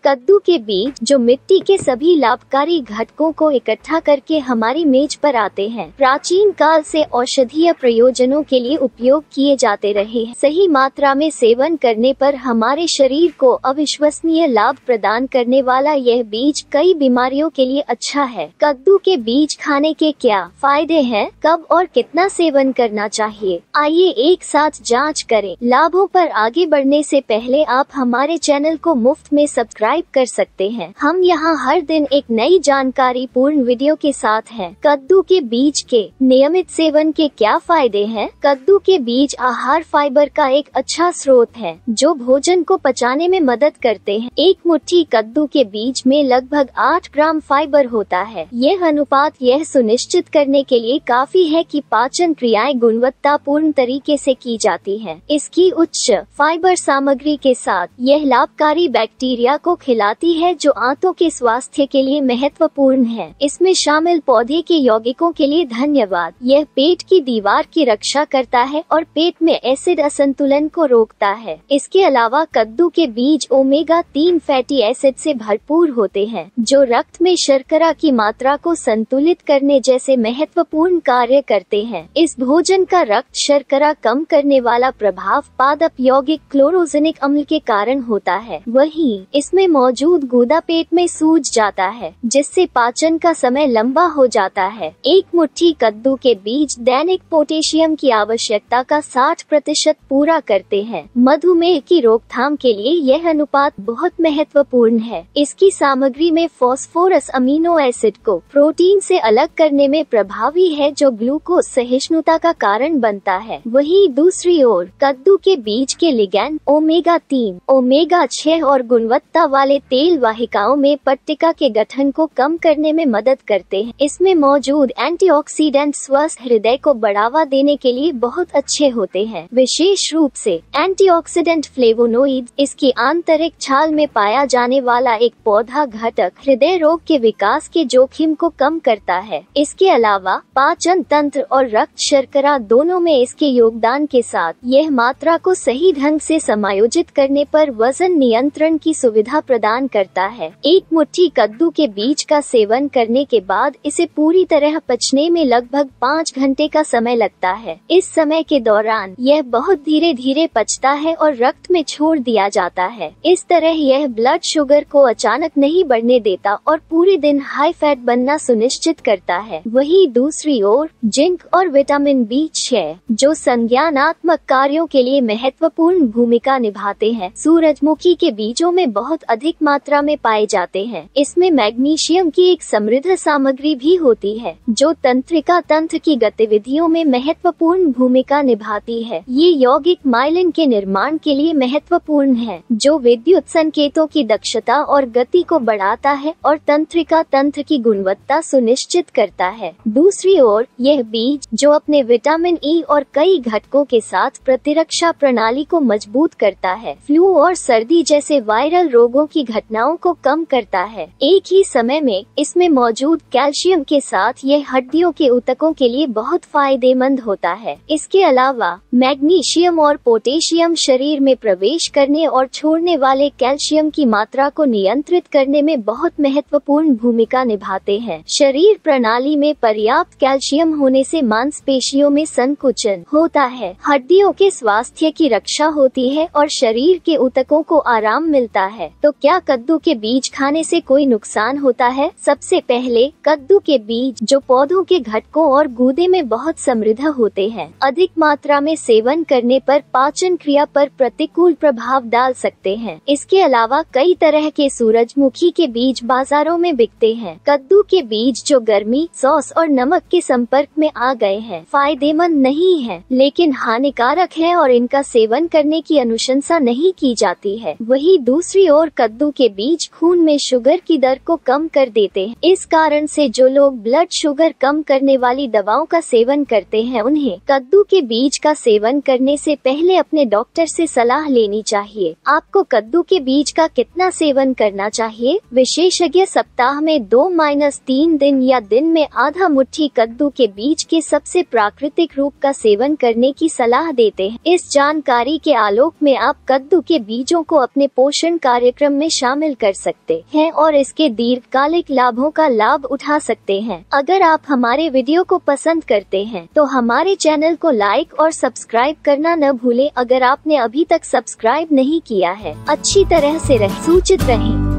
कद्दू के बीज जो मिट्टी के सभी लाभकारी घटकों को इकट्ठा करके हमारी मेज पर आते हैं, प्राचीन काल से औषधीय प्रयोजनों के लिए उपयोग किए जाते रहे हैं। सही मात्रा में सेवन करने पर हमारे शरीर को अविश्वसनीय लाभ प्रदान करने वाला यह बीज कई बीमारियों के लिए अच्छा है। कद्दू के बीज खाने के क्या फायदे हैं, कब और कितना सेवन करना चाहिए, आइए एक साथ जांच करें। लाभों पर आगे बढ़ने से पहले आप हमारे चैनल को मुफ्त में सब्सक्राइब कर सकते हैं। हम यहाँ हर दिन एक नई जानकारी पूर्ण वीडियो के साथ हैं। कद्दू के बीज के नियमित सेवन के क्या फायदे हैं? कद्दू के बीज आहार फाइबर का एक अच्छा स्रोत है जो भोजन को पचाने में मदद करते हैं। एक मुट्ठी कद्दू के बीज में लगभग 8 ग्राम फाइबर होता है। यह अनुपात यह सुनिश्चित करने के लिए काफी है कि पाचन क्रियाएं गुणवत्तापूर्ण तरीके से की जाती हैं। इसकी उच्च फाइबर सामग्री के साथ यह लाभकारी बैक्टीरिया को खिलाती है जो आंतों के स्वास्थ्य के लिए महत्वपूर्ण है। इसमें शामिल पौधे के यौगिकों के लिए धन्यवाद। यह पेट की दीवार की रक्षा करता है और पेट में एसिड असंतुलन को रोकता है। इसके अलावा कद्दू के बीज ओमेगा 3 फैटी एसिड से भरपूर होते हैं जो रक्त में शर्करा की मात्रा को संतुलित करने जैसे महत्वपूर्ण कार्य करते हैं। इस भोजन का रक्त शर्करा कम करने वाला प्रभाव पादप यौगिक क्लोरोजेनिक अम्ल के कारण होता है। वहीं इसमें मौजूद गूदा पेट में सूज जाता है जिससे पाचन का समय लंबा हो जाता है। एक मुट्ठी कद्दू के बीज दैनिक पोटेशियम की आवश्यकता का 60% पूरा करते हैं। मधुमेह की रोकथाम के लिए यह अनुपात बहुत महत्वपूर्ण है। इसकी सामग्री में फास्फोरस अमीनो एसिड को प्रोटीन से अलग करने में प्रभावी है जो ग्लूकोज सहिष्णुता का कारण बनता है। वहीं दूसरी ओर कद्दू के बीज के लिगैंड ओमेगा 3, ओमेगा 6 और गुणवत्ता वाले तेल वाहिकाओं में पट्टिका के गठन को कम करने में मदद करते हैं। इसमें मौजूद एंटीऑक्सीडेंट स्वस्थ हृदय को बढ़ावा देने के लिए बहुत अच्छे होते हैं। विशेष रूप से एंटीऑक्सीडेंट फ्लेवोनोइड इसकी आंतरिक छाल में पाया जाने वाला एक पौधा घटक हृदय रोग के विकास के जोखिम को कम करता है। इसके अलावा पाचन तंत्र और रक्त शर्करा दोनों में इसके योगदान के साथ यह मात्रा को सही ढंग से समायोजित करने पर वजन नियंत्रण की सुविधा प्रदान करता है। एक मुट्ठी कद्दू के बीज का सेवन करने के बाद इसे पूरी तरह पचने में लगभग 5 घंटे का समय लगता है। इस समय के दौरान यह बहुत धीरे धीरे पचता है और रक्त में छोड़ दिया जाता है। इस तरह यह ब्लड शुगर को अचानक नहीं बढ़ने देता और पूरे दिन हाई फैट बनना सुनिश्चित करता है। वहीं दूसरी ओर जिंक और विटामिन B6 जो संज्ञानात्मक कार्यों के लिए महत्वपूर्ण भूमिका निभाते हैं, सूरजमुखी के बीजों में बहुत अधिक मात्रा में पाए जाते हैं। इसमें मैग्नीशियम की एक समृद्ध सामग्री भी होती है जो तंत्रिका तंत्र की गतिविधियों में महत्वपूर्ण भूमिका निभाती है। ये यौगिक माइलिन के निर्माण के लिए महत्वपूर्ण है जो विद्युत संकेतों की दक्षता और गति को बढ़ाता है और तंत्रिका तंत्र की गुणवत्ता सुनिश्चित करता है। दूसरी ओर यह बीज जो अपने विटामिन ई और कई घटकों के साथ प्रतिरक्षा प्रणाली को मजबूत करता है, फ्लू और सर्दी जैसे वायरल रोगों की घटनाओं को कम करता है। एक ही समय में इसमें मौजूद कैल्शियम के साथ यह हड्डियों के ऊतकों के लिए बहुत फायदेमंद होता है। इसके अलावा मैग्नीशियम और पोटेशियम शरीर में प्रवेश करने और छोड़ने वाले कैल्शियम की मात्रा को नियंत्रित करने में बहुत महत्वपूर्ण भूमिका निभाते हैं। शरीर प्रणाली में पर्याप्त कैल्शियम होने से मांसपेशियों में संकुचन होता है, हड्डियों के स्वास्थ्य की रक्षा होती है और शरीर के ऊतकों को आराम मिलता है। तो क्या कद्दू के बीज खाने से कोई नुकसान होता है? सबसे पहले कद्दू के बीज जो पौधों के घटकों और गूदे में बहुत समृद्ध होते हैं, अधिक मात्रा में सेवन करने पर पाचन क्रिया पर प्रतिकूल प्रभाव डाल सकते हैं। इसके अलावा कई तरह के सूरजमुखी के बीज बाजारों में बिकते हैं। कद्दू के बीज जो गर्मी, सॉस और नमक के संपर्क में आ गए हैं, फायदेमंद नहीं है लेकिन हानिकारक है और इनका सेवन करने की अनुशंसा नहीं की जाती है। वहीं दूसरी ओर कद्दू के बीज खून में शुगर की दर को कम कर देते हैं। इस कारण से जो लोग ब्लड शुगर कम करने वाली दवाओं का सेवन करते हैं, उन्हें कद्दू के बीज का सेवन करने से पहले अपने डॉक्टर से सलाह लेनी चाहिए। आपको कद्दू के बीज का कितना सेवन करना चाहिए? विशेषज्ञ सप्ताह में 2-3 दिन या दिन में आधा मुट्ठी कद्दू के बीज के सबसे प्राकृतिक रूप का सेवन करने की सलाह देते हैं। इस जानकारी के आलोक में आप कद्दू के बीजों को अपने पोषण कार्यक्रम कार्यक्रम में शामिल कर सकते हैं और इसके दीर्घकालिक लाभों का लाभ उठा सकते हैं। अगर आप हमारे वीडियो को पसंद करते हैं तो हमारे चैनल को लाइक और सब्सक्राइब करना न भूलें। अगर आपने अभी तक सब्सक्राइब नहीं किया है, अच्छी तरह से सूचित रहें।